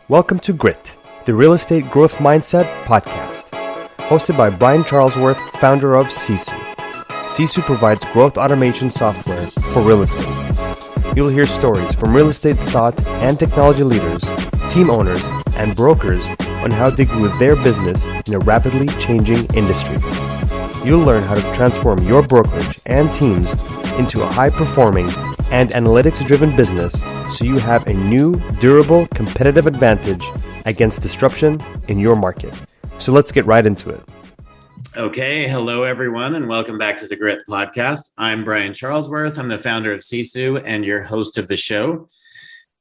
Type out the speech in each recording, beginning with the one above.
Welcome to Grit, the Real Estate Growth Mindset podcast, hosted by Brian Charlesworth, founder of Sisu. Sisu provides growth automation software for real estate. You'll hear stories from real estate thought and technology leaders, team owners, and brokers on how they grew their business in a rapidly changing industry. You'll learn how to transform your brokerage and teams into a high-performing and analytics-driven business so you have a new, durable, competitive advantage against disruption in your market. So let's get right into it. Okay. Hello, everyone, and welcome back to the Grit podcast. I'm Brian Charlesworth. I'm the founder of Sisu and your host of the show.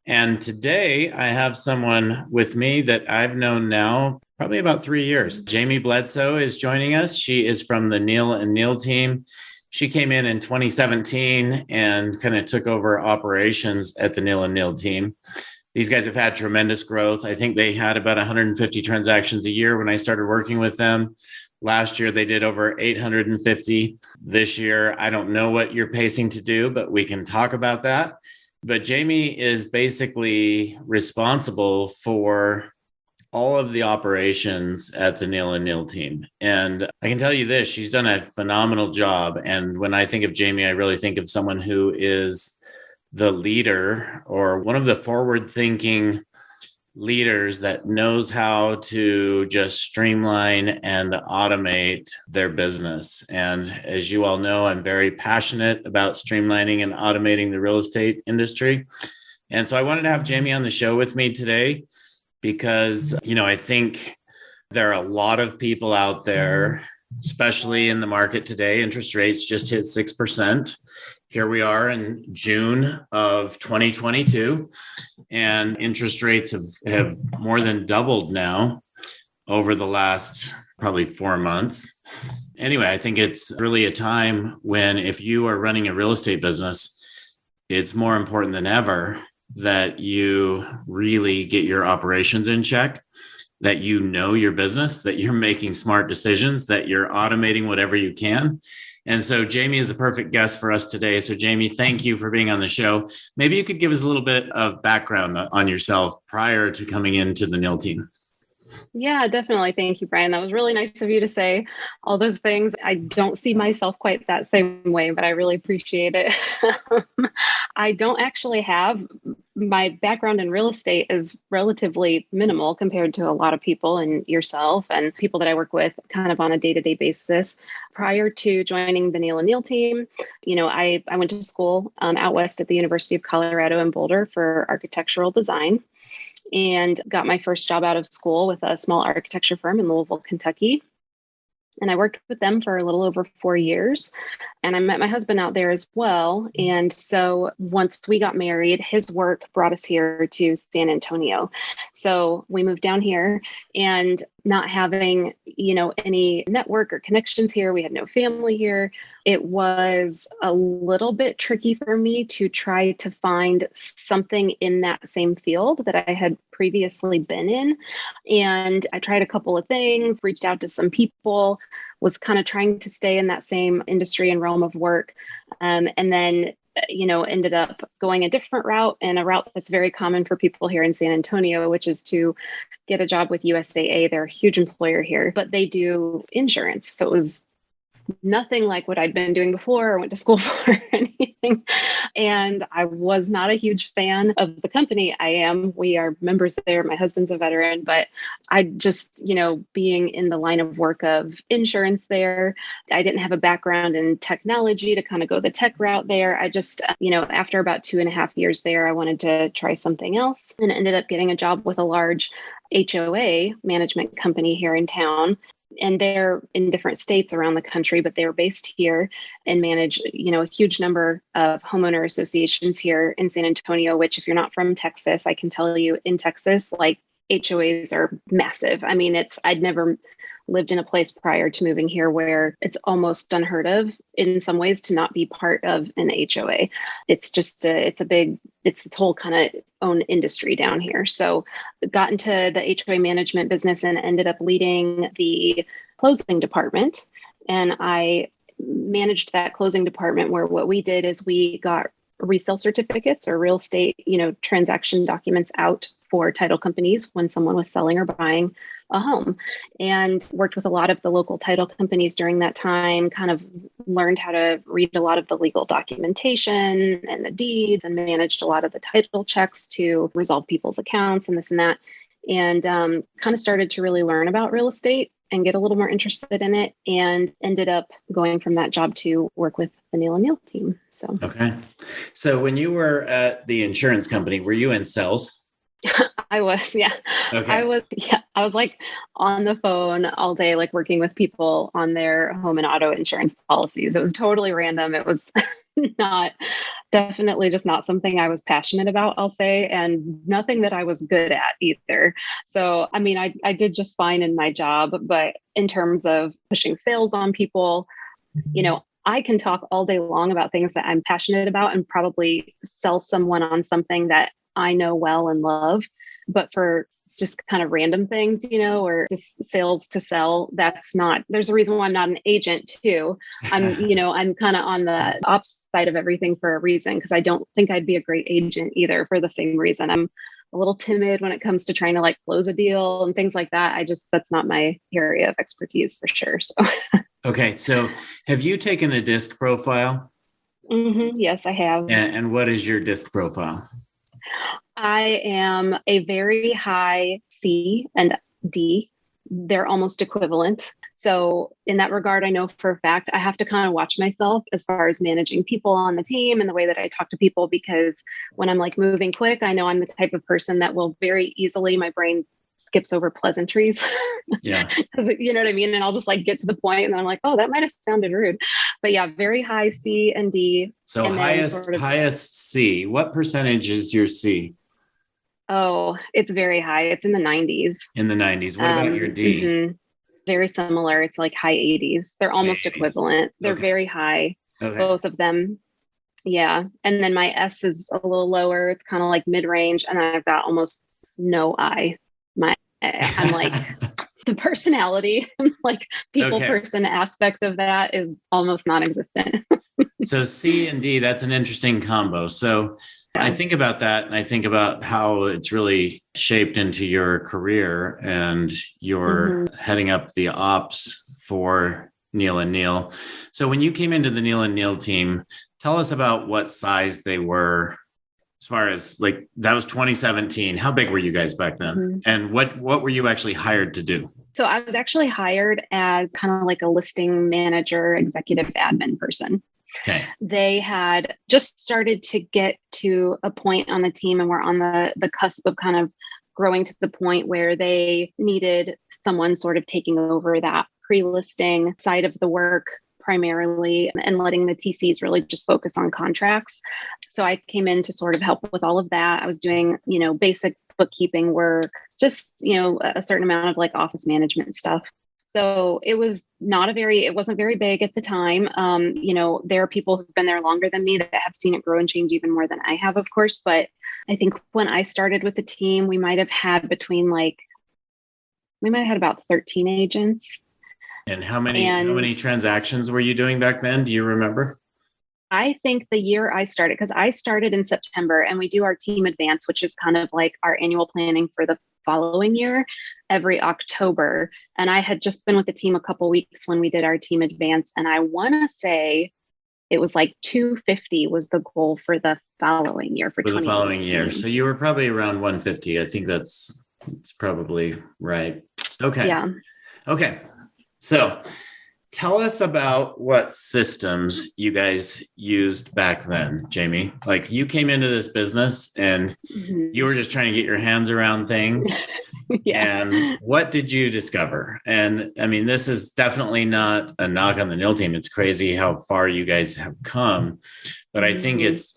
And today I have someone with me that I've known now probably about 3 years. Jamie Bledsoe is joining us. She is from the Neal Neal Team. She came in 2017 and kind of took over operations at the Neal Neal Team. These guys have had tremendous growth. I think they had about 150 transactions a year when I started working with them. Last year, they did over 850. This year, I don't know what you're pacing to do, but we can talk about that. But Jamie is basically responsible for all of the operations at the Neal Neal Team. And I can tell you this, she's done a phenomenal job. And when I think of Jamie, I really think of someone who is the leader or one of the forward-thinking leaders that knows how to just streamline and automate their business. And as you all know, I'm very passionate about streamlining and automating the real estate industry. And so I wanted to have Jamie on the show with me today because, I think there are a lot of people out there, especially in the market today. Interest rates just hit 6%. Here we are in June of 2022, and interest rates have more than doubled now over the last probably 4 months. Anyway, I think it's really a time when if you are running a real estate business, it's more important than ever that you really get your operations in check, that you know your business, that you're making smart decisions, that you're automating whatever you can. And so Jamie is the perfect guest for us today. So Jamie, thank you for being on the show. Maybe you could give us a little bit of background on yourself prior to coming into the Neal Team. Yeah, definitely. Thank you, Brian. That was really nice of you to say all those things. I don't see myself quite that same way, but I really appreciate it. I don't actually have my background in real estate is relatively minimal compared to a lot of people and yourself and people that I work with kind of on a day-to-day basis. Prior to joining the Neal Neal Team, I went to school out west at the University of Colorado in Boulder for architectural design, and got my first job out of school with a small architecture firm in Louisville, Kentucky. And I worked with them for a little over 4 years. And I met my husband out there as well. And so once we got married, his work brought us here to San Antonio. So we moved down here, and not having, any network or connections here, we had no family here. It was a little bit tricky for me to try to find something in that same field that I had previously been in. And I tried a couple of things, reached out to some people, was kind of trying to stay in that same industry and realm of work. And then ended up going a different route, and a route that's very common for people here in San Antonio, which is to get a job with USAA. They're a huge employer here, but they do insurance. So it was nothing like what I'd been doing before or went to school for or anything. And I was not a huge fan of the company. We are members there. My husband's a veteran, but I just, being in the line of work of insurance there, I didn't have a background in technology to kind of go the tech route there. I just, after about 2.5 years there, I wanted to try something else, and ended up getting a job with a large HOA management company here in town. And they're in different states around the country, but they were based here and manage, a huge number of homeowner associations here in San Antonio, which if you're not from Texas, I can tell you in Texas, like HOAs are massive. I mean, I'd never lived in a place prior to moving here where it's almost unheard of in some ways to not be part of an HOA. It's just, it's its whole kind of own industry down here. So got into the HOA management business and ended up leading the closing department. And I managed that closing department where what we did is we got resale certificates or real estate, transaction documents out for title companies when someone was selling or buying a home, and worked with a lot of the local title companies during that time, kind of learned how to read a lot of the legal documentation and the deeds, and managed a lot of the title checks to resolve people's accounts and this and that. And kind of started to really learn about real estate and get a little more interested in it, and ended up going from that job to work with the Neal Neal team. So, okay. So when you were at the insurance company, were you in sales? I was, yeah. Okay. I was like on the phone all day, like working with people on their home and auto insurance policies. It was totally random. It was definitely just not something I was passionate about, I'll say, and nothing that I was good at either. So, I mean, I did just fine in my job, but in terms of pushing sales on people, I can talk all day long about things that I'm passionate about and probably sell someone on something that I know well and love. But for just kind of random things, or just sales to sell, there's a reason why I'm not an agent too. I'm kind of on the opposite side of everything for a reason, because I don't think I'd be a great agent either for the same reason. I'm a little timid when it comes to trying to like close a deal and things like that. That's not my area of expertise for sure. So. Okay. So have you taken a disc profile? Mm-hmm. Yes, I have. And what is your disc profile? I am a very high C and D. They're almost equivalent. So in that regard, I know for a fact I have to kind of watch myself as far as managing people on the team and the way that I talk to people, because when I'm like moving quick, I know I'm the type of person that will very easily, my brain skips over pleasantries. Yeah. You know what I mean? And I'll just like get to the point and then I'm like, oh, that might have sounded rude. But yeah, very high C and D. So and highest C. What percentage is your C? Oh, it's very high. It's in the 90s. In the 90s. What about your D? Mm-hmm. Very similar. It's like high 80s. They're almost 80s. equivalent. They're Okay. very high, Okay. both of them. Yeah. And then my S is a little lower. It's kind of like mid-range. And I've got almost no I. I'm like the personality, like people person aspect of that is almost non-existent. So C and D, that's an interesting combo. So I think about that, and I think about how it's really shaped into your career, and you're heading up the ops for Neal and Neal. So when you came into the Neal and Neal team, tell us about what size they were, as far as like, that was 2017. How big were you guys back then? And what were you actually hired to do? So I was actually hired as kind of like a listing manager, executive admin person. Okay. They had just started to get to a point on the team, and were on the cusp of kind of growing to the point where they needed someone sort of taking over that pre-listing side of the work primarily, and letting the TCs really just focus on contracts. So I came in to sort of help with all of that. I was doing, basic bookkeeping work, just, a certain amount of like office management stuff. So it wasn't very big at the time. There are people who've been there longer than me that have seen it grow and change even more than I have, of course. But I think when I started with the team, we might have had about 13 agents. And how many transactions were you doing back then? Do you remember? I think the year I started, because I started in September, and we do our team advance, which is kind of like our annual planning for the following year every October. And I had just been with the team a couple weeks when we did our team advance. And I want to say it was like 250 was the goal for the following year, for the following year. So you were probably around 150. I think it's probably right. Okay. Yeah. Okay. So tell us about what systems you guys used back then, Jamie. Like, you came into this business and you were just trying to get your hands around things. Yeah. And what did you discover? And I mean, this is definitely not a knock on the Neal team. It's crazy how far you guys have come. But I think it's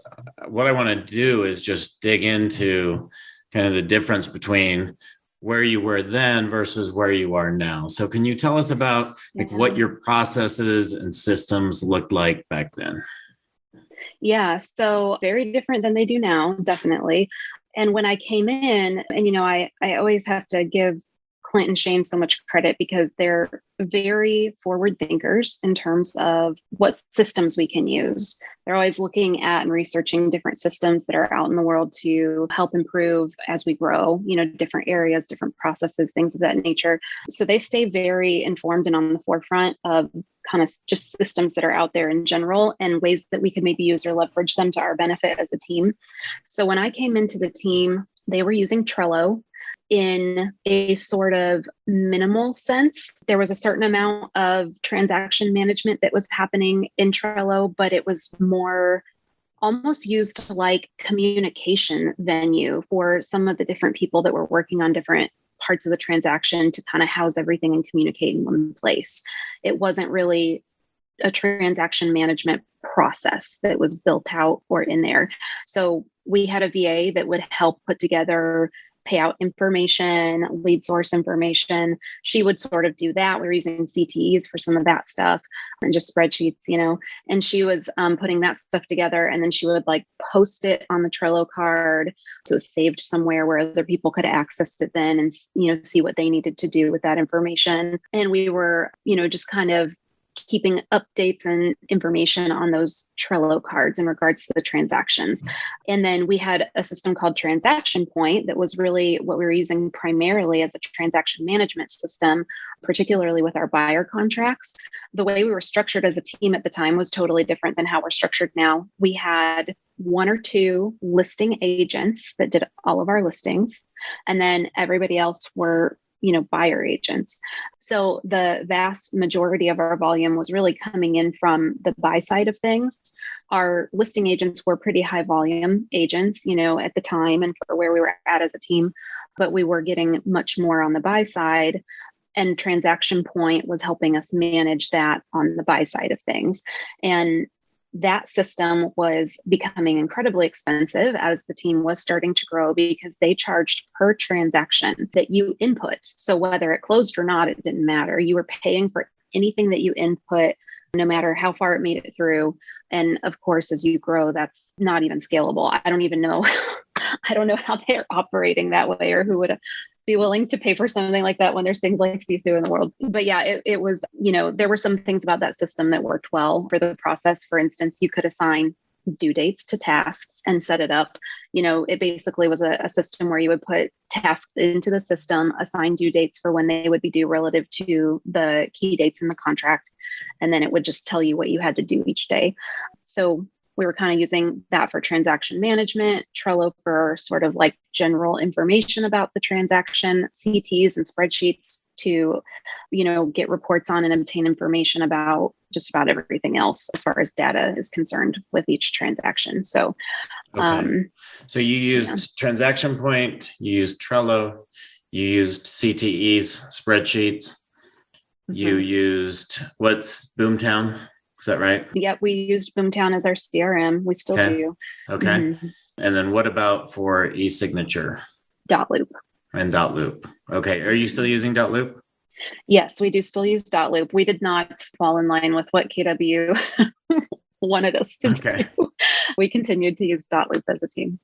what I want to do is just dig into kind of the difference between where you were then versus where you are now. So can you tell us about like what your processes and systems looked like back then? Yeah, so very different than they do now, definitely. And when I came in, and I always have to give Clint and Shane so much credit because they're very forward thinkers in terms of what systems we can use. They're always looking at and researching different systems that are out in the world to help improve as we grow, different areas, different processes, things of that nature. So they stay very informed and on the forefront of kind of just systems that are out there in general and ways that we could maybe use or leverage them to our benefit as a team. So when I came into the team, they were using Trello in a sort of minimal sense. There was a certain amount of transaction management that was happening in Trello, but it was more almost used like communication venue for some of the different people that were working on different parts of the transaction to kind of house everything and communicate in one place. It wasn't really a transaction management process that was built out or in there. So we had a VA that would help put together payout information, lead source information. She would sort of do that. We were using CTEs for some of that stuff and just spreadsheets, and she was putting that stuff together. And then she would post it on the Trello card. So it was saved somewhere where other people could access it then and, see what they needed to do with that information. And we were, just kind of keeping updates and information on those Trello cards in regards to the transactions. And then we had a system called Transaction Point that was really what we were using primarily as a transaction management system, particularly with our buyer contracts. The way we were structured as a team at the time was totally different than how we're structured now. We had 1 or 2 listing agents that did all of our listings, and then everybody else were buyer agents. So the vast majority of our volume was really coming in from the buy side of things. Our listing agents were pretty high volume agents, at the time and for where we were at as a team, but we were getting much more on the buy side. And Transaction Point was helping us manage that on the buy side of things. And that system was becoming incredibly expensive as the team was starting to grow because they charged per transaction that you input. So whether it closed or not, it didn't matter. You were paying for anything that you input, no matter how far it made it through. And of course, as you grow, that's not even scalable. I don't even know. I don't know how they're operating that way or who would be willing to pay for something like that when there's things like Sisu in the world. But yeah, it was, there were some things about that system that worked well for the process. For instance, you could assign due dates to tasks and set it up. It basically was a system where you would put tasks into the system, assign due dates for when they would be due relative to the key dates in the contract. And then it would just tell you what you had to do each day. So we were kind of using that for transaction management, Trello for sort of general information about the transaction, CTs and spreadsheets to, get reports on and obtain information about just about everything else as far as data is concerned with each transaction. So, So you used Transaction Point, you used Trello, you used CTEs, spreadsheets, you used what's Boomtown? Is that right? Yep, we used Boomtown as our CRM. We still do. Okay. Mm-hmm. And then what about for e-signature? Dotloop. And Dotloop. Okay. Are you still using Dotloop? Yes, we do still use Dotloop. We did not fall in line with what KW wanted us to do. We continued to use Dotloop as a team.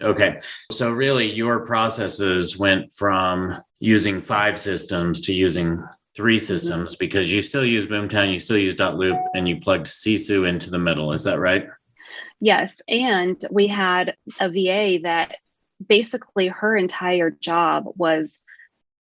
Okay. So really your processes went from using 5 systems to using 3 systems because you still use Boomtown, you still use Dotloop, and you plugged Sisu into the middle. Is that right? Yes. And we had a VA that basically her entire job was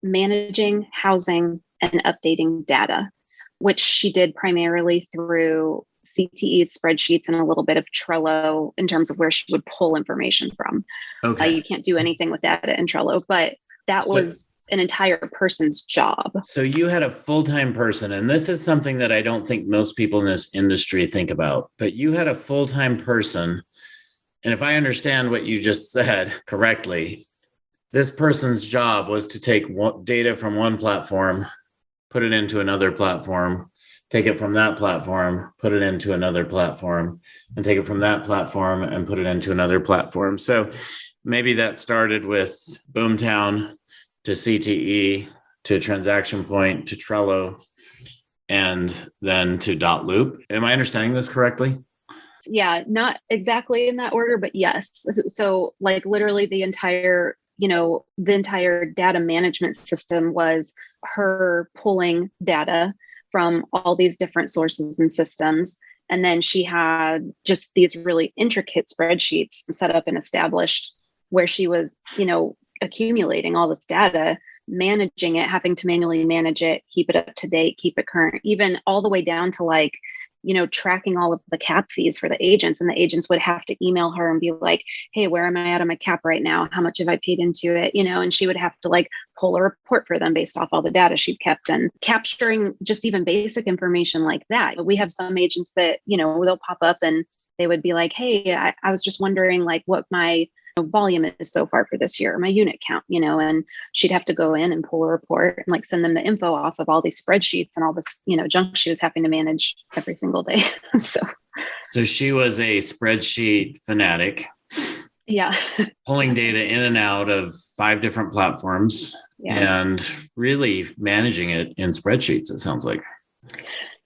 managing, housing, and updating data, which she did primarily through CTE spreadsheets and a little bit of Trello in terms of where she would pull information from. Okay. You can't do anything with data in Trello, but that was an entire person's job. So you had a full-time person, and this is something that I don't think most people in this industry think about, but you had a full-time person. And if I understand what you just said correctly, this person's job was to take data from one platform, put it into another platform, take it from that platform, put it into another platform, and take it from that platform and put it into another platform. So maybe that started with Boomtown to CTE, to Transaction Point, to Trello, and then to Dotloop. Am I understanding this correctly? Yeah, not exactly in that order, but yes. So literally the entire, the entire data management system was her pulling data from all these different sources and systems. And then she had just these really intricate spreadsheets set up and established where she was, accumulating all this data, managing it, having to manually manage it, keep it up to date, keep it current, even all the way down to tracking all of the cap fees for the agents. And the agents would have to email her and be like, hey, where am I at on my cap right now? How much have I paid into it? And she would have to pull a report for them based off all the data she'd kept, and capturing just even basic information like that. But we have some agents that, they'll pop up and they would be like, hey, I was just wondering what my volume is so far for this year, my unit count, and she'd have to go in and pull a report and send them the info off of all these spreadsheets and all this, junk she was having to manage every single day. So she was a spreadsheet fanatic. Yeah. Pulling data in and out of 5 different platforms and really managing it in spreadsheets, it sounds like.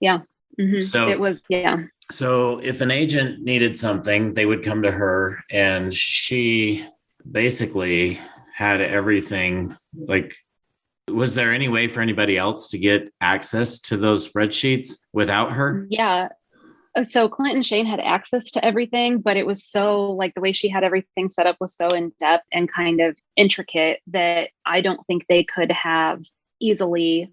Yeah. Mm-hmm. So it was, yeah. So if an agent needed something, they would come to her, and she basically had everything. Was there any way for anybody else to get access to those spreadsheets without her? Yeah. So Clinton Shane had access to everything, but it was so the way she had everything set up was so in depth and kind of intricate that I don't think they could have easily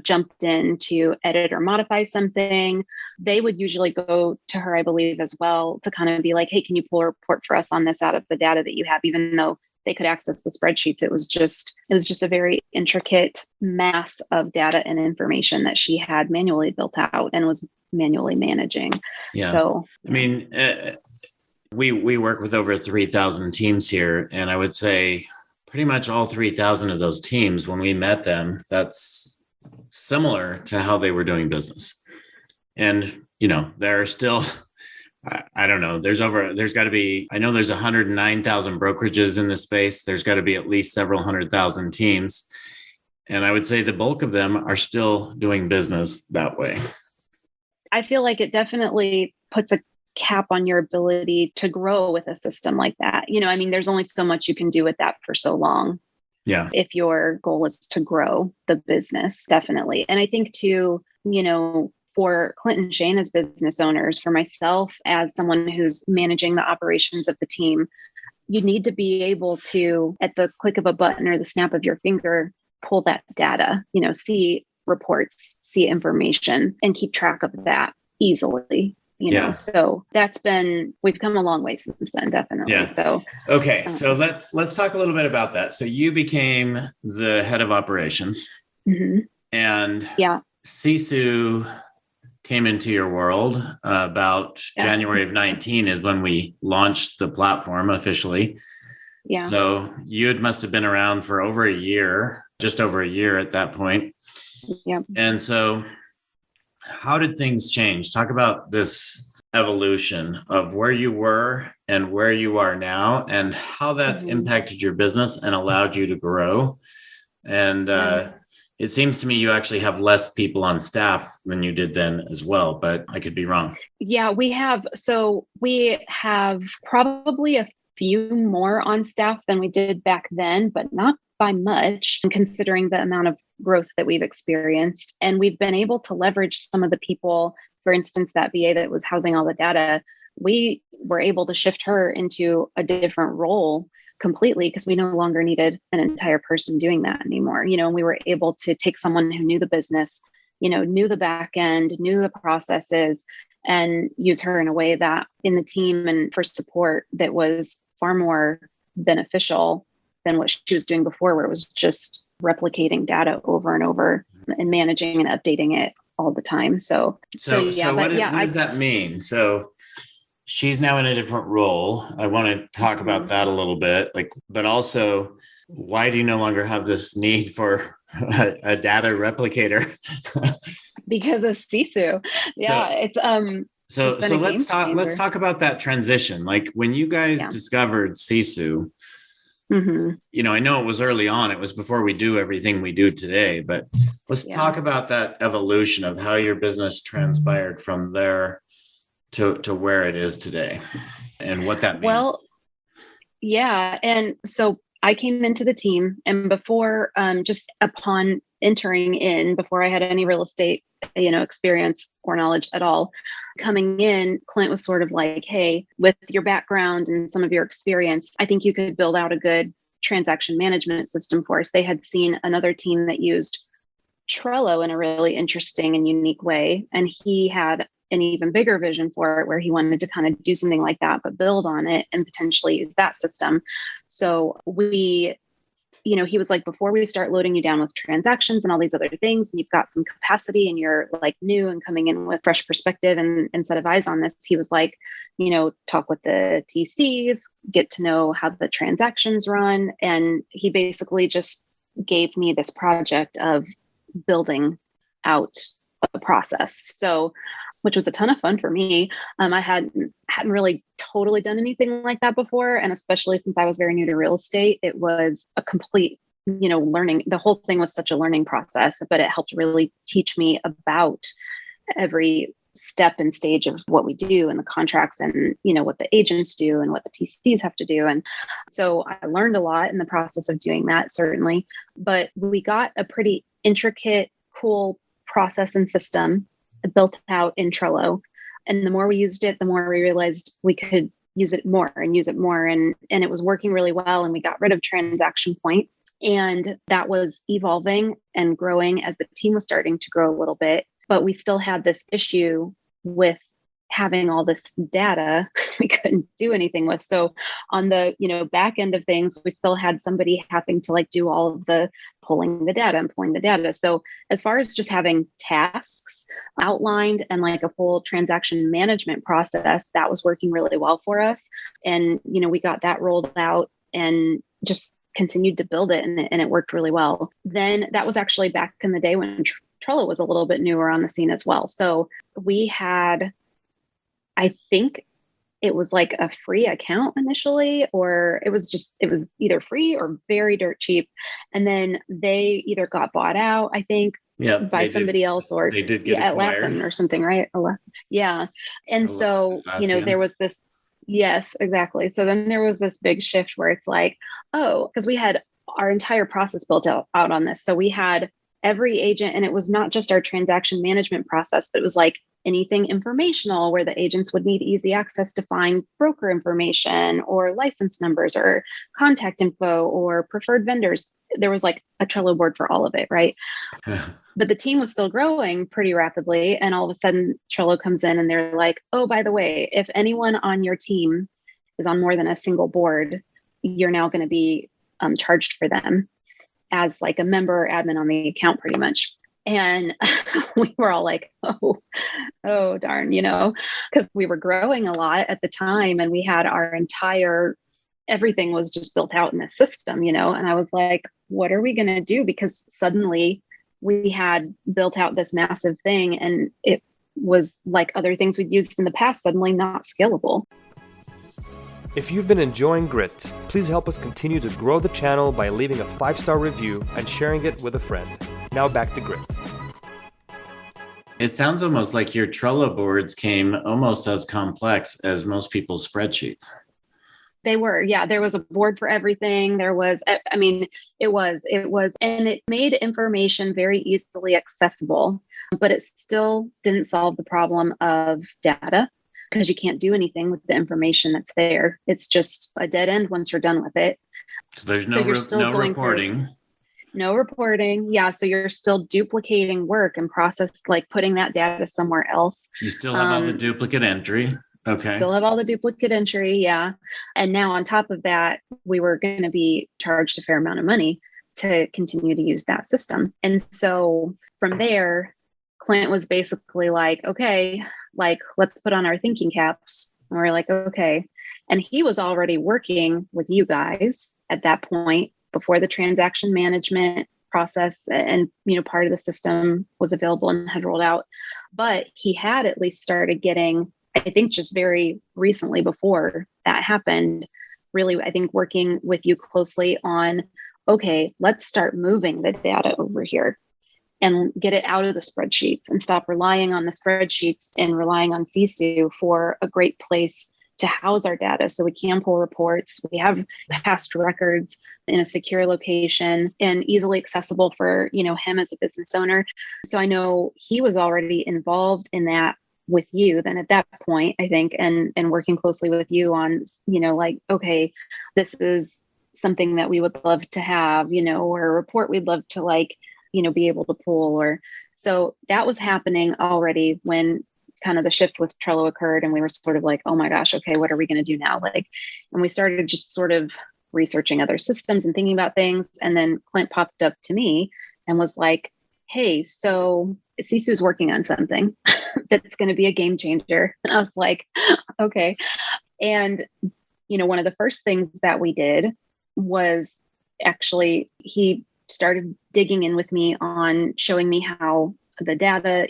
jumped in to edit or modify something. They would usually go to her, I believe, as well, to kind of be like, hey, can you pull a report for us on this out of the data that you have? Even though they could access the spreadsheets, it was just a very intricate mass of data and information that she had manually built out and was manually managing. Yeah. So, I mean, we work with over 3,000 teams here, and I would say pretty much all 3,000 of those teams, when we met them, that's similar to how they were doing business. And, there are still, I don't know, there's got to be, I know there's 109,000 brokerages in this space. There's got to be at least several 100,000 teams. And I would say the bulk of them are still doing business that way. I feel like it definitely puts a cap on your ability to grow with a system like that. There's only so much you can do with that for so long. Yeah. If your goal is to grow the business, definitely. And I think too, for Clinton Shane as business owners, for myself as someone who's managing the operations of the team, you need to be able to, at the click of a button or the snap of your finger, pull that data, see reports, see information, and keep track of that easily. So we've come a long way since then, definitely. Yeah. So, okay. So let's talk a little bit about that. So you became the head of operations, and Sisu came into your world about January of 19 is when we launched the platform officially. Yeah. So you must have been around for over a year, just over a year at that point. Yeah. And so how did things change? Talk about this evolution of where you were and where you are now, and how that's impacted your business and allowed you to grow. And it seems to me you actually have less people on staff than you did then as well, but I could be wrong. Yeah, we have. So we have probably a few more on staff than we did back then, but not by much, considering the amount of growth that we've experienced. And we've been able to leverage some of the people, for instance, that VA that was housing all the data, we were able to shift her into a different role completely because we no longer needed an entire person doing that anymore. And we were able to take someone who knew the business, knew the back end, knew the processes, and use her in a way that in the team and for support that was far more beneficial than what she was doing before, where it was just replicating data over and over and managing and updating it all the time. So what does that mean? So she's now in a different role. I want to talk about that a little bit, but also, why do you no longer have this need for a data replicator? Because of Sisu. Yeah, so let's talk about that transition. When you guys discovered Sisu, I know it was early on. It was before we do everything we do today, but let's talk about that evolution of how your business transpired from there to where it is today and what that means. Well, yeah. And so I came into the team, and before, just upon entering in, before I had any real estate, experience or knowledge at all, coming in, Clint was sort of like, hey, with your background and some of your experience, I think you could build out a good transaction management system for us. They had seen another team that used Trello in a really interesting and unique way. And he had an even bigger vision for it, where he wanted to kind of do something like that, but build on it and potentially use that system. So he was like, before we start loading you down with transactions and all these other things, and you've got some capacity and you're like new and coming in with fresh perspective and set of eyes on this, he was like, talk with the TCs, get to know how the transactions run. And he basically just gave me this project of building out a process. So, which was a ton of fun for me. I hadn't really totally done anything like that before. And especially since I was very new to real estate, it was a complete, learning. The whole thing was such a learning process, but it helped really teach me about every step and stage of what we do and the contracts and, what the agents do and what the TCs have to do. And so I learned a lot in the process of doing that, certainly, but we got a pretty intricate, cool process and system built out in Trello. And the more we used it, the more we realized we could use it more and use it more. And it was working really well. And we got rid of Transaction Point. And that was evolving and growing as the team was starting to grow a little bit. But we still had this issue with having all this data we couldn't do anything with. So on the, back end of things, we still had somebody having to like do all of the pulling the data and pulling the data. So as far as just having tasks outlined and like a full transaction management process, that was working really well for us. And, we got that rolled out and just continued to build it, and it worked really well. Then that was actually back in the day when Trello was a little bit newer on the scene as well. So we had, I think it was like a free account initially, or it was either free or very dirt cheap. And then they either got bought out, I think, by somebody else, or they did get Atlassian or something, right? Yeah. And so, there was this, yes, exactly. So then there was this big shift where it's like, oh, because we had our entire process built out on this. So we had every agent, and it was not just our transaction management process, but it was like anything informational where the agents would need easy access to find broker information or license numbers or contact info or preferred vendors. There was like a Trello board for all of it, right? But the team was still growing pretty rapidly. And all of a sudden Trello comes in and they're like, oh, by the way, if anyone on your team is on more than a single board, you're now going to be charged for them as like a member or admin on the account, pretty much. And we were all like, oh, darn, because we were growing a lot at the time, and we had everything was just built out in the system, and I was like, what are we going to do? Because suddenly we had built out this massive thing, and it was like other things we'd used in the past, suddenly not scalable. If you've been enjoying Grit, please help us continue to grow the channel by leaving a 5-star review and sharing it with a friend. Now back to Grit. It sounds almost like your Trello boards came almost as complex as most people's spreadsheets. They were, yeah. There was a board for everything. It was, and it made information very easily accessible, but it still didn't solve the problem of data, because you can't do anything with the information that's there. It's just a dead end once you're done with it. So there's no reporting. No reporting. Yeah. So you're still duplicating work and process, like putting that data somewhere else. You still have all the duplicate entry. Okay. Still have all the duplicate entry. Yeah. And now on top of that, we were going to be charged a fair amount of money to continue to use that system. And so from there, Clint was basically like, okay, like, let's put on our thinking caps. And we're like, okay. And he was already working with you guys at that point, before the transaction management process and, part of the system was available and had rolled out. But he had at least started getting, I think just very recently before that happened, really, I think working with you closely on, okay, let's start moving the data over here and get it out of the spreadsheets and stop relying on the spreadsheets and relying on Sisu for a great place to house our data so we can pull reports. We have past records in a secure location and easily accessible for, him as a business owner. So I know he was already involved in that with you then at that point, I think, and working closely with you on, okay, this is something that we would love to have, or a report we'd love to be able to pull. Or so that was happening already when kind of the shift with Trello occurred, and we were sort of like, oh my gosh, okay, what are we going to do now? And we started just sort of researching other systems and thinking about things. And then Clint popped up to me and was like, hey, so Sisu's working on something that's going to be a game changer. And I was like, okay. And, one of the first things that we did was actually, he started digging in with me on showing me how the data,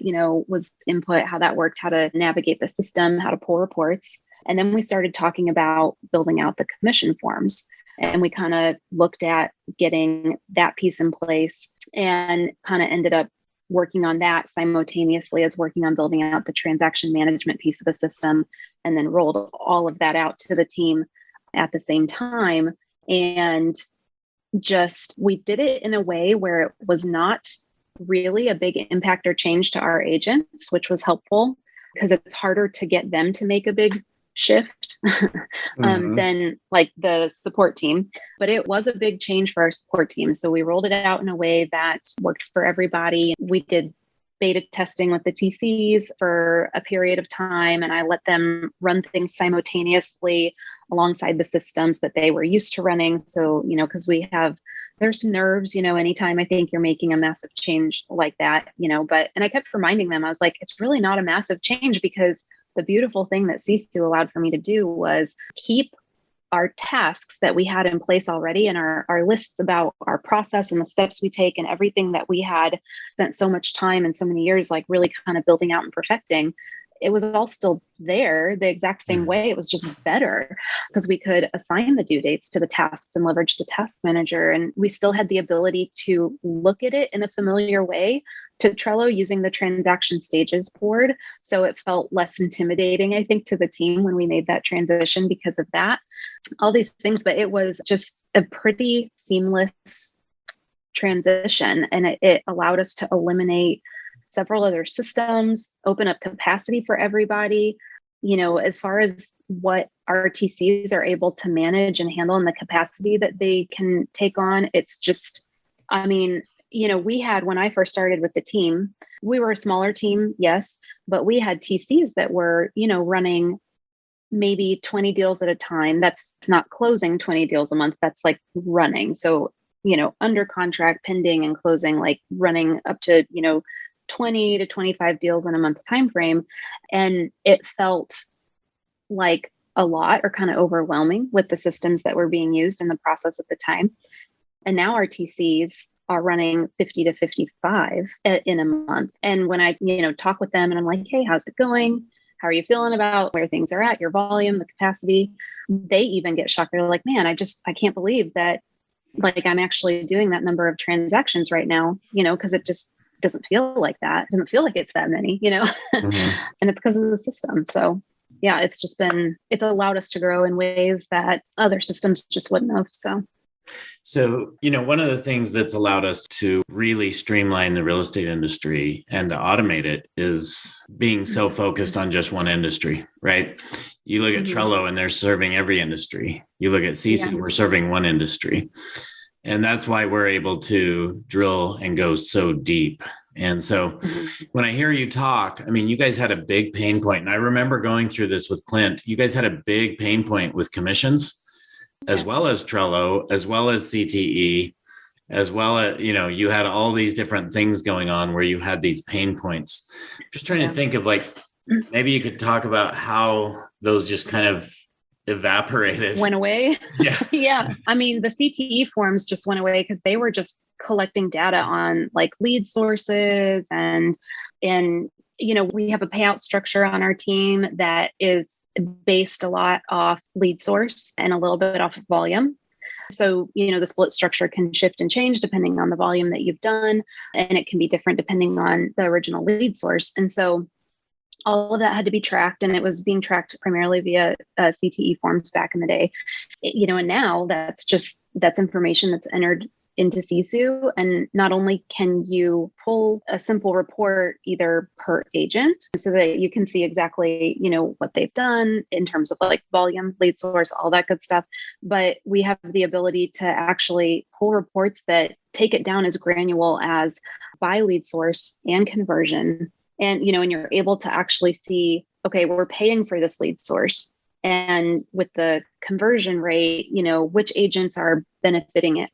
was input, how that worked, how to navigate the system, how to pull reports. And then we started talking about building out the commission forms. And we kind of looked at getting that piece in place and kind of ended up working on that simultaneously as working on building out the transaction management piece of the system, and then rolled all of that out to the team at the same time. And we did it in a way where it was not really a big impact or change to our agents, which was helpful because it's harder to get them to make a big shift than the support team. But it was a big change for our support team. So we rolled it out in a way that worked for everybody. We did beta testing with the TCs for a period of time, and I let them run things simultaneously alongside the systems that they were used to running. So, because there's nerves, anytime I think you're making a massive change like that, and I kept reminding them, I was like, it's really not a massive change, because the beautiful thing that Sisu allowed for me to do was keep our tasks that we had in place already, and our lists about our process and the steps we take and everything that we had spent so much time and so many years, really kind of building out and perfecting. It was all still there the exact same way. It was just better because we could assign the due dates to the tasks and leverage the task manager. And we still had the ability to look at it in a familiar way to Trello using the transaction stages board. So it felt less intimidating, I think, to the team when we made that transition because of that, all these things. But it was just a pretty seamless transition. And it allowed us to eliminate several other systems, open up capacity for everybody, as far as what our TCs are able to manage and handle and the capacity that they can take on. It's just, we had, when I first started with the team, we were a smaller team, yes, but we had TCs that were, running maybe 20 deals at a time. That's not closing 20 deals a month. That's running. So, under contract, pending and closing, running up to, 20 to 25 deals in a month timeframe. And it felt like a lot or kind of overwhelming with the systems that were being used in the process at the time. And now our TCs are running 50 to 55 in a month. And when I, talk with them and I'm like, hey, how's it going? How are you feeling about where things are at, your volume, the capacity? They even get shocked. They're like, man, I can't believe that I'm actually doing that number of transactions right now, because it just doesn't feel like that. It doesn't feel like it's that many, and it's because of the system. So yeah, it's allowed us to grow in ways that other systems just wouldn't have. So, one of the things that's allowed us to really streamline the real estate industry and to automate it is being so focused on just one industry, right? You look at Trello and they're serving every industry. You look at Sisu, we're serving one industry. And that's why we're able to drill and go so deep. And so when I hear you talk, you guys had a big pain point. And I remember going through this with Clint. You guys had a big pain point with commissions, as well as Trello, as well as CTE, as well as, you had all these different things going on where you had these pain points. Just trying to think of maybe you could talk about how those just kind of evaporated. Went away. Yeah. Yeah. The CTE forms just went away because they were just collecting data on lead sources and we have a payout structure on our team that is based a lot off lead source and a little bit off of volume. So, the split structure can shift and change depending on the volume that you've done, and it can be different depending on the original lead source. And so all of that had to be tracked, and it was being tracked primarily via CTE forms back in the day. And now that's information that's entered into Sisu. And not only can you pull a simple report either per agent so that you can see exactly, what they've done in terms of like volume, lead source, all that good stuff. But we have the ability to actually pull reports that take it down as granular as by lead source and conversion. And, and you're able to actually see, okay, we're paying for this lead source. And with the conversion rate, which agents are benefiting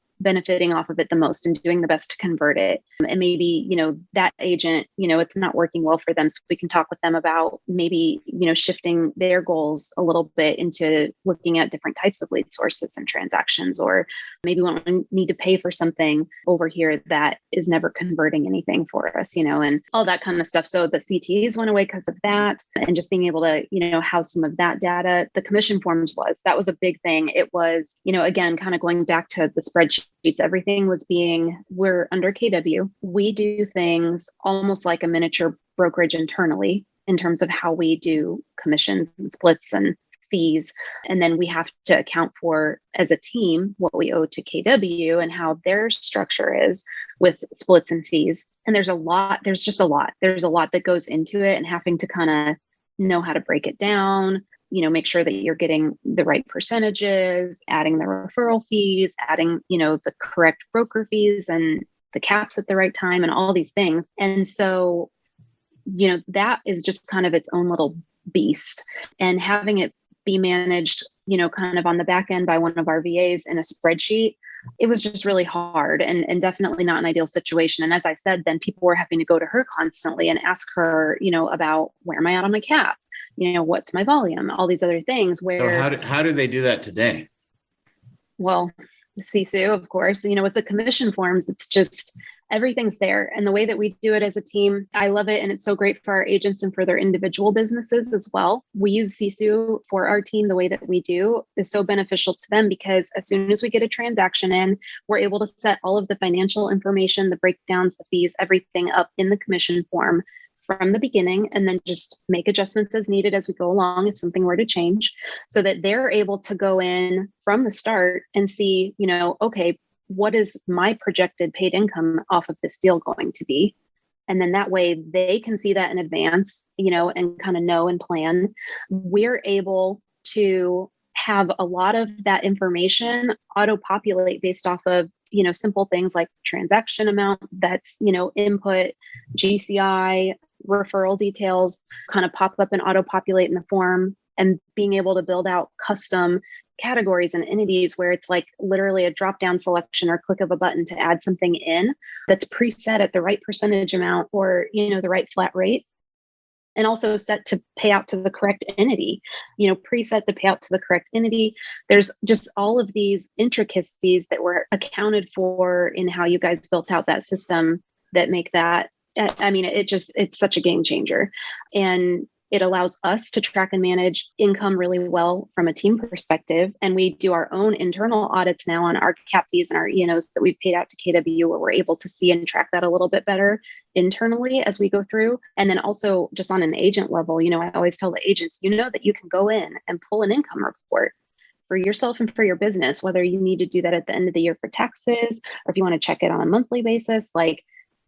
off of it the most and doing the best to convert it. And maybe, that agent, it's not working well for them. So we can talk with them about maybe, shifting their goals a little bit into looking at different types of lead sources and transactions, or maybe we need to pay for something over here that is never converting anything for us, and all that kind of stuff. So the CTEs went away because of that, and just being able to, house some of that data. The commission forms that was a big thing. It was, again, kind of going back to the spreadsheet. Everything was we're under KW. We do things almost like a miniature brokerage internally in terms of how we do commissions and splits and fees. And then we have to account for, as a team, what we owe to KW and how their structure is with splits and fees. And there's just a lot. There's a lot that goes into it, and having to kind of know how to break it down, make sure that you're getting the right percentages, adding the referral fees, adding, the correct broker fees and the caps at the right time and all these things. And so, that is just kind of its own little beast, and having it be managed, kind of on the back end by one of our VAs in a spreadsheet, it was just really hard and definitely not an ideal situation. And as I said, then people were having to go to her constantly and ask her, about where am I at on my cap? What's my volume? All these other things So how do they do that today? Well, Sisu, of course, with the commission forms, it's just everything's there. And the way that we do it as a team, I love it. And it's so great for our agents and for their individual businesses as well. We use Sisu for our team. The way that we do is so beneficial to them, because as soon as we get a transaction in, we're able to set all of the financial information, the breakdowns, the fees, everything up in the commission form from the beginning, and then just make adjustments as needed as we go along if something were to change, so that they're able to go in from the start and see, okay, what is my projected paid income off of this deal going to be? And then that way they can see that in advance, and kind of know and plan. We're able to have a lot of that information auto-populate based off of, simple things like transaction amount that's, input, GCI, referral details kind of pop up and auto-populate in the form, and being able to build out custom categories and entities where it's like literally a drop-down selection or click of a button to add something in that's preset at the right percentage amount or, the right flat rate. And also set to pay out to the correct entity, preset to pay out to the correct entity. There's just all of these intricacies that were accounted for in how you guys built out that system that make that, it's such a game changer. And it allows us to track and manage income really well from a team perspective. And we do our own internal audits now on our cap fees and our E&Os that we've paid out to KW, where we're able to see and track that a little bit better internally as we go through. And then also just on an agent level, I always tell the agents, that you can go in and pull an income report for yourself and for your business, whether you need to do that at the end of the year for taxes, or if you want to check it on a monthly basis. Like,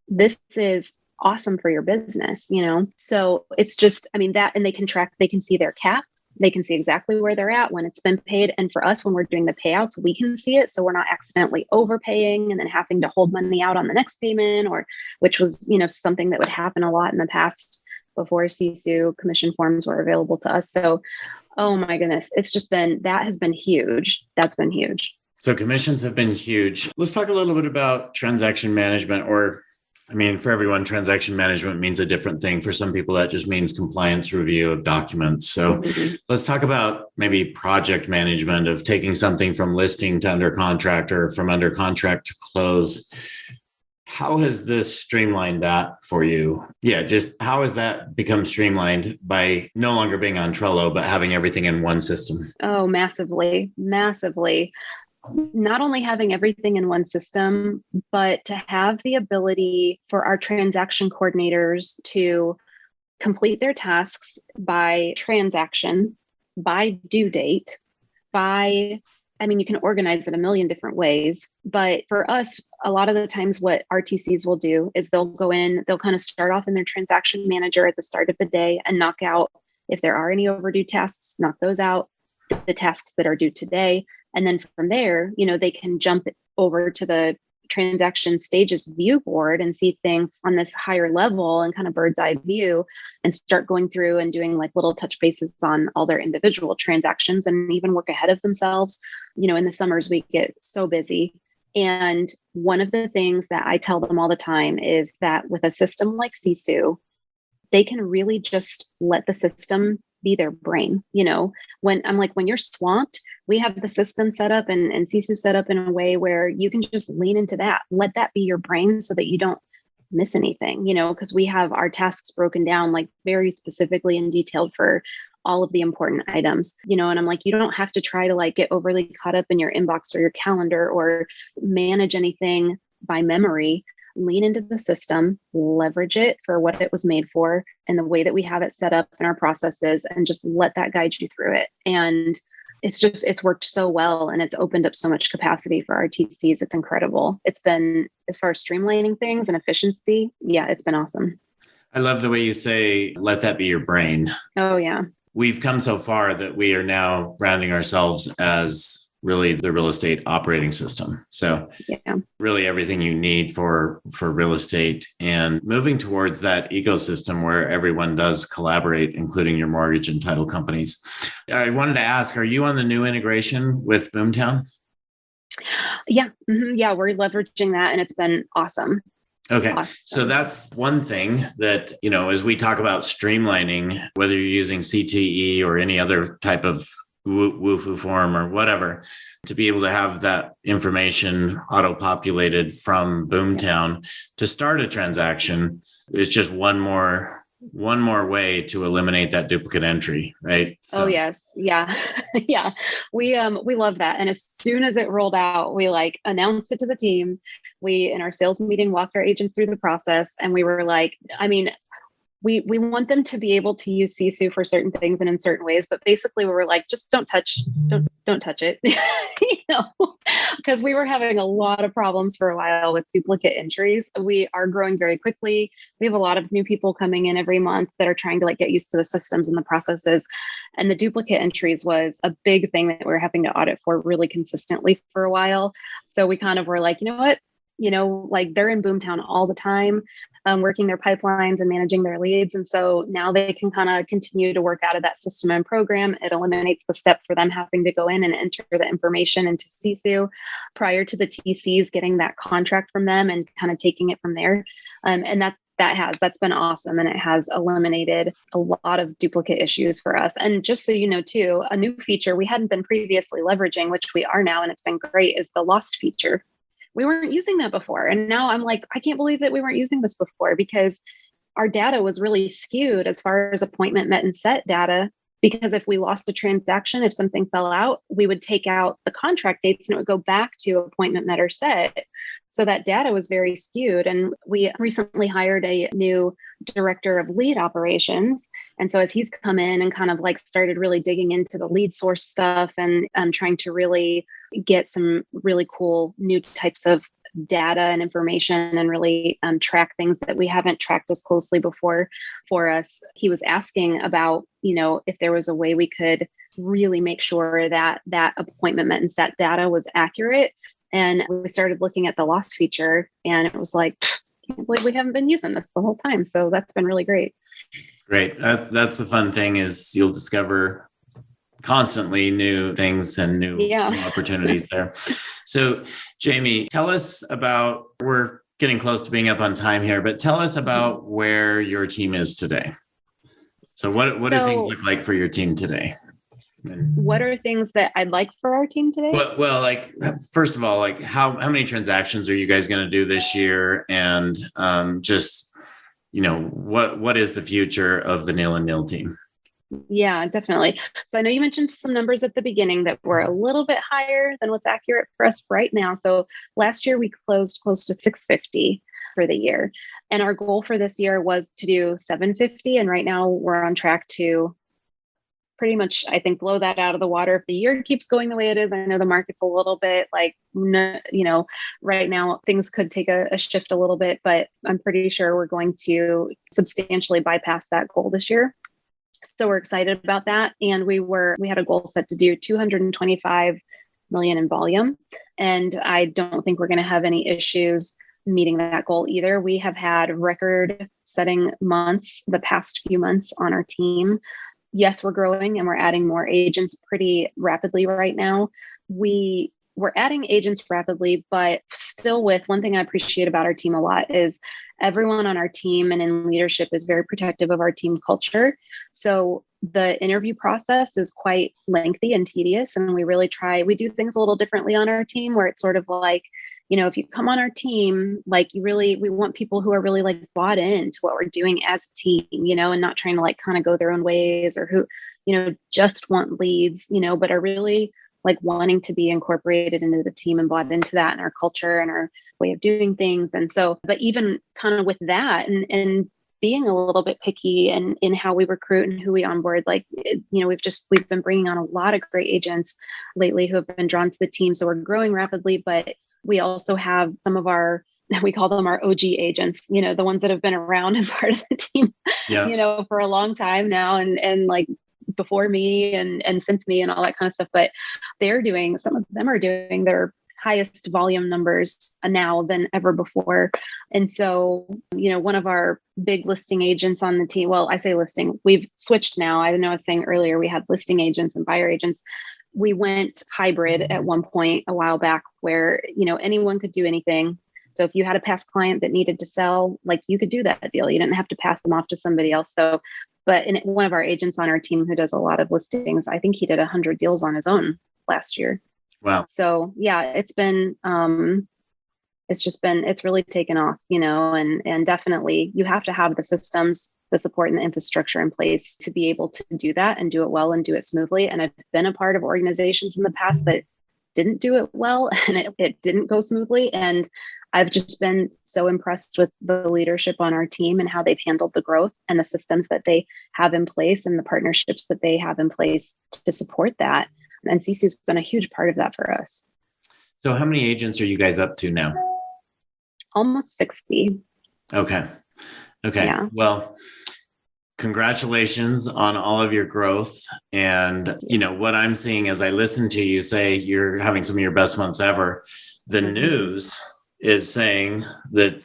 this is awesome for your business, So it's just, that, and they can see their cap, they can see exactly where they're at when it's been paid. And for us, when we're doing the payouts, we can see it. So we're not accidentally overpaying and then having to hold money out on the next payment, which was, something that would happen a lot in the past before Sisu commission forms were available to us. So, oh my goodness, that has been huge. That's been huge. So commissions have been huge. Let's talk a little bit about transaction management, for everyone, transaction management means a different thing. For some people, that just means compliance review of documents. So Let's talk about maybe project management of taking something from listing to under contract, or from under contract to close. How has this streamlined that for you? Yeah, just how has that become streamlined by no longer being on Trello, but having everything in one system? Oh, massively, massively. Not only having everything in one system, but to have the ability for our transaction coordinators to complete their tasks by transaction, by due date, you can organize it a million different ways. But for us, a lot of the times what RTCs will do is they'll go in, they'll kind of start off in their transaction manager at the start of the day and knock out, if there are any overdue tasks, knock those out, the tasks that are due today. And then from there, they can jump over to the transaction stages view board and see things on this higher level and kind of bird's eye view, and start going through and doing like little touch bases on all their individual transactions, and even work ahead of themselves. In the summers, we get so busy. And one of the things that I tell them all the time is that with a system like Sisu, they can really just let the system be their brain. When you're swamped, we have the system set up and Sisu set up in a way where you can just lean into that. Let that be your brain so that you don't miss anything, because we have our tasks broken down like very specifically and detailed for all of the important items, and I'm like, you don't have to try to like get overly caught up in your inbox or your calendar or manage anything by memory. Lean into the system, leverage it for what it was made for and the way that we have it set up in our processes, and just let that guide you through it. And it's worked so well, and it's opened up so much capacity for our TCs. It's incredible. It's been, as far as streamlining things and efficiency, it's been awesome. I love the way you say, let that be your brain. Oh, yeah. We've come so far that we are now branding ourselves as really the real estate operating system. So really everything you need for real estate, and moving towards that ecosystem where everyone does collaborate, including your mortgage and title companies. I wanted to ask, are you on the new integration with Boomtown? Yeah. Mm-hmm. Yeah. We're leveraging that, and it's been awesome. Okay. Awesome. So that's one thing that, as we talk about streamlining, whether you're using CTE or any other type of Wufoo form or whatever, to be able to have that information auto-populated from Boomtown to start a transaction is just one more way to eliminate that duplicate entry, right? So. Oh yes. Yeah. Yeah. We love that. And as soon as it rolled out, we announced it to the team. We, in our sales meeting, walked our agents through the process, and we were like, we want them to be able to use Sisu for certain things and in certain ways, but basically we were like, just don't touch it, because we were having a lot of problems for a while with duplicate entries. We are growing very quickly. We have a lot of new people coming in every month that are trying to get used to the systems and the processes. And the duplicate entries was a big thing that we were having to audit for really consistently for a while. So we kind of were like, you know what? They're in Boomtown all the time, working their pipelines and managing their leads. And so now they can kind of continue to work out of that system and program. It eliminates the step for them having to go in and enter the information into Sisu prior to the TCs getting that contract from them and kind of taking it from there. And that's been awesome. And it has eliminated a lot of duplicate issues for us. And just so you know, too, a new feature we hadn't been previously leveraging, which we are now, and it's been great, is the lost feature. We weren't using that before. And now I'm like, I can't believe that we weren't using this before, because our data was really skewed as far as appointment met and set data. Because if we lost a transaction, if something fell out, we would take out the contract dates and it would go back to appointment met or set. So that data was very skewed. And we recently hired a new director of lead operations. And so as he's come in and kind of started really digging into the lead source stuff and trying to really get some really cool new types of data and information and really track things that we haven't tracked as closely before for us. He was asking about, if there was a way we could really make sure that that appointment met and set data was accurate. And we started looking at the lost feature, and it was like, I can't believe we haven't been using this the whole time. So that's been really great. Great. That's the fun thing, is you'll discover constantly new things and new opportunities there. So Jamie, tell us about, we're getting close to being up on time here, but tell us about where your team is today. So what do things look like for your team today? What are things that I'd like for our team today? Well, first of all, how many transactions are you guys going to do this year? And what is the future of the Neal Neal team? Yeah, definitely. So I know you mentioned some numbers at the beginning that were a little bit higher than what's accurate for us right now. So last year we closed close to 650. for the year. And our goal for this year was to do 750. And right now we're on track to pretty much, I think, blow that out of the water if the year keeps going the way it is. I know the market's a little bit like, right now things could take a shift a little bit, but I'm pretty sure we're going to substantially bypass that goal this year. So we're excited about that. And we had a goal set to do 225 million in volume. And I don't think we're going to have any issues meeting that goal either. We have had record setting months the past few months on our team. Yes, we're growing and we're adding more agents pretty rapidly right now. We're adding agents rapidly, but still with one thing I appreciate about our team a lot is everyone on our team and in leadership is very protective of our team culture. So the interview process is quite lengthy and tedious. And we do things a little differently on our team where it's sort of like, if you come on our team, like we want people who are really like bought into what we're doing as a team, and not trying to like kind of go their own ways or who, just want leads, but are really like wanting to be incorporated into the team and bought into that and our culture and our way of doing things. And so, but even kind of with that and being a little bit picky and in how we recruit and who we onboard, we've been bringing on a lot of great agents lately who have been drawn to the team. So we're growing rapidly, but we also have some of we call them our OG agents, the ones that have been around and part of the team, for a long time now and like before me and since me and all that kind of stuff. But some of them are doing their highest volume numbers now than ever before. And so, one of our big listing agents on the team, well, I say listing, we've switched now. I know I was saying earlier, we had listing agents and buyer agents. We went hybrid at one point a while back where, anyone could do anything. So if you had a past client that needed to sell, like you could do that deal. You didn't have to pass them off to somebody else. So, but one of our agents on our team who does a lot of listings, I think he did 100 deals on his own last year. Wow. So yeah, it's really taken off, and definitely you have to have the systems, the support and the infrastructure in place to be able to do that and do it well and do it smoothly. And I've been a part of organizations in the past that didn't do it well and it didn't go smoothly. And I've just been so impressed with the leadership on our team and how they've handled the growth and the systems that they have in place and the partnerships that they have in place to support that. And Sisu's been a huge part of that for us. So how many agents are you guys up to now? Almost 60. Okay. Yeah. Well, congratulations on all of your growth. And, what I'm seeing as I listen to you say you're having some of your best months ever, the news is saying that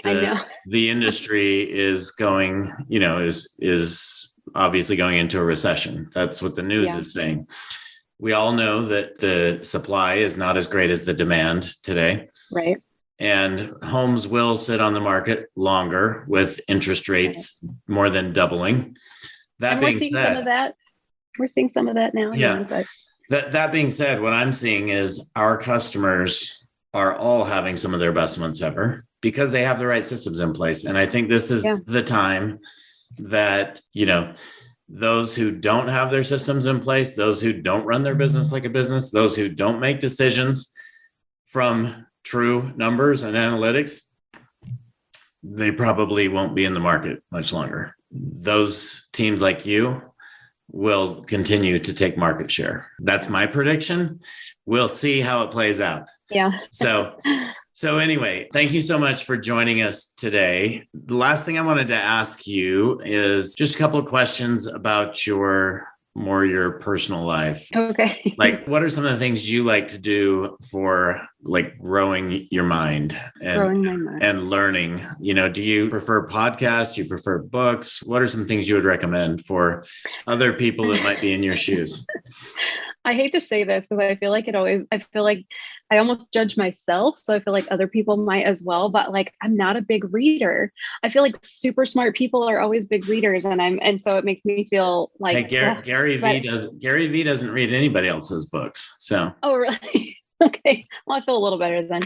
the industry is going, is obviously going into a recession. That's what the news is saying. We all know that the supply is not as great as the demand today. Right. And homes will sit on the market longer with interest rates more than doubling. We're seeing some of that now. Yeah. That being said, what I'm seeing is our customers are all having some of their best months ever because they have the right systems in place. And I think this is the time that, those who don't have their systems in place, those who don't run their business like a business, those who don't make decisions from true numbers and analytics, they probably won't be in the market much longer. Those teams like you will continue to take market share. That's my prediction. We'll see how it plays out. Yeah. So anyway, thank you so much for joining us today. The last thing I wanted to ask you is just a couple of questions about your personal life. Okay. Like, what are some of the things you like to do for like growing your mind and learning? Do you prefer podcasts? Do you prefer books? What are some things you would recommend for other people that might be in your shoes? I hate to say this because I feel like I almost judge myself. So I feel like other people might as well, but like, I'm not a big reader. I feel like super smart people are always big readers. And so it makes me feel like, hey, Gary Vee doesn't read anybody else's books. So. Oh, really? Okay. Well, I feel a little better then.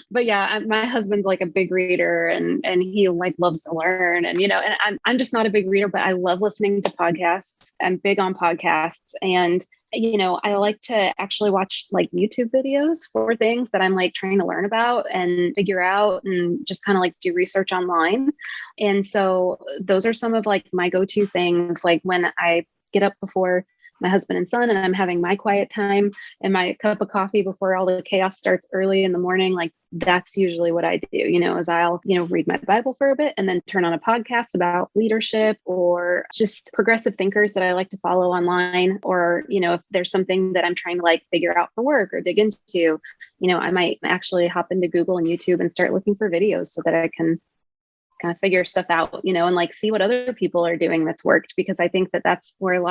But yeah, my husband's like a big reader and he like loves to learn and, and I'm just not a big reader, but I love listening to podcasts. I'm big on podcasts and I like to actually watch like YouTube videos for things that I'm like trying to learn about and figure out and just kind of like do research online. And so those are some of like my go-to things, like when I get up before my husband and son and I'm having my quiet time and my cup of coffee before all the chaos starts early in the morning. Like that's usually what I do, is I'll, read my Bible for a bit and then turn on a podcast about leadership or just progressive thinkers that I like to follow online. Or, if there's something that I'm trying to like figure out for work or dig into, I might actually hop into Google and YouTube and start looking for videos so that I can kind of figure stuff out, and like see what other people are doing that's worked, because I think that that's where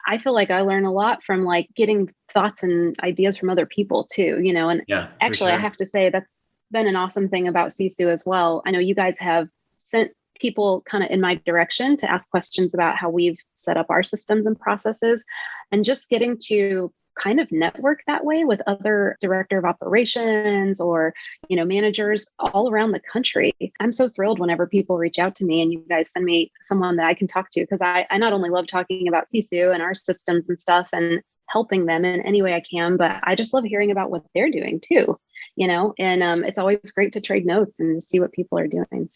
I feel like I learn a lot from like getting thoughts and ideas from other people too, and actually I have to say that's been an awesome thing about Sisu as well. I know you guys have sent people kind of in my direction to ask questions about how we've set up our systems and processes, and just getting to kind of network that way with other director of operations or, managers all around the country. I'm so thrilled whenever people reach out to me and you guys send me someone that I can talk to, because I not only love talking about Sisu and our systems and stuff and helping them in any way I can, but I just love hearing about what they're doing too, and it's always great to trade notes and to see what people are doing.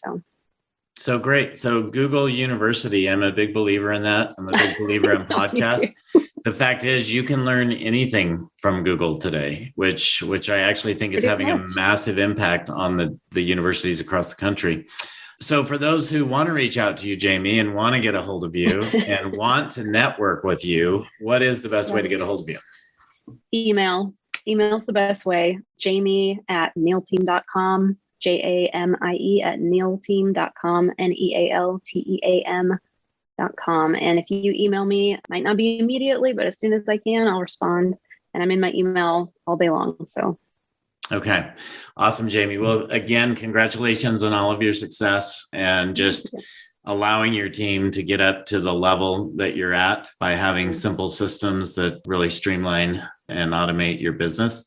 So great. So Google University, I'm a big believer in that. I'm a big believer in podcasts. The fact is you can learn anything from Google today, which I actually think is having a massive impact on the universities across the country. So for those who want to reach out to you, Jamie, and want to get a hold of you and want to network with you, what is the best way to get a hold of you? Email is the best way. Jamie@nealteam.com. JAMIE@nealteam.com, NEALTEAM.com. And if you email me, it might not be immediately, but as soon as I can, I'll respond. And I'm in my email all day long. So. Okay. Awesome, Jamie. Well, again, congratulations on all of your success and just allowing your team to get up to the level that you're at by having simple systems that really streamline and automate your business.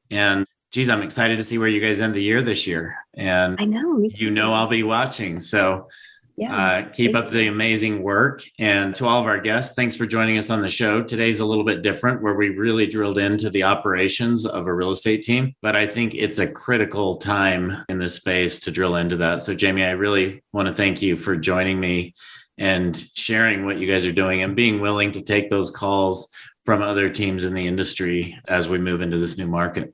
And geez, I'm excited to see where you guys end the year this year. And I know, me too. I'll be watching. So keep up the amazing work. And to all of our guests, thanks for joining us on the show. Today's a little bit different, where we really drilled into the operations of a real estate team. But I think it's a critical time in this space to drill into that. So Jamie, I really want to thank you for joining me and sharing what you guys are doing and being willing to take those calls from other teams in the industry as we move into this new market.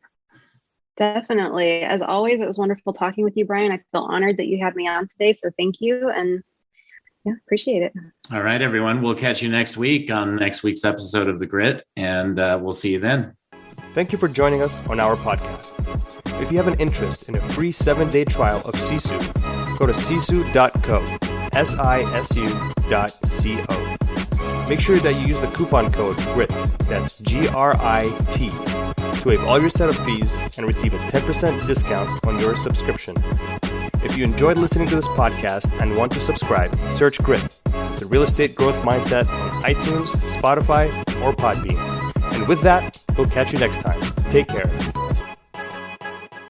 Definitely. As always, it was wonderful talking with you, Brian. I feel honored that you had me on today. So thank you. And appreciate it. All right, everyone. We'll catch you next week on next week's episode of The Grit, and we'll see you then. Thank you for joining us on our podcast. If you have an interest in a free 7-day trial of Sisu, go to sisu.co, sisu.co. Make sure that you use the coupon code GRIT, that's GRIT, to waive all your setup fees and receive a 10% discount on your subscription. If you enjoyed listening to this podcast and want to subscribe, search GRIT, the real estate growth mindset, on iTunes, Spotify, or Podbean. And with that, we'll catch you next time. Take care.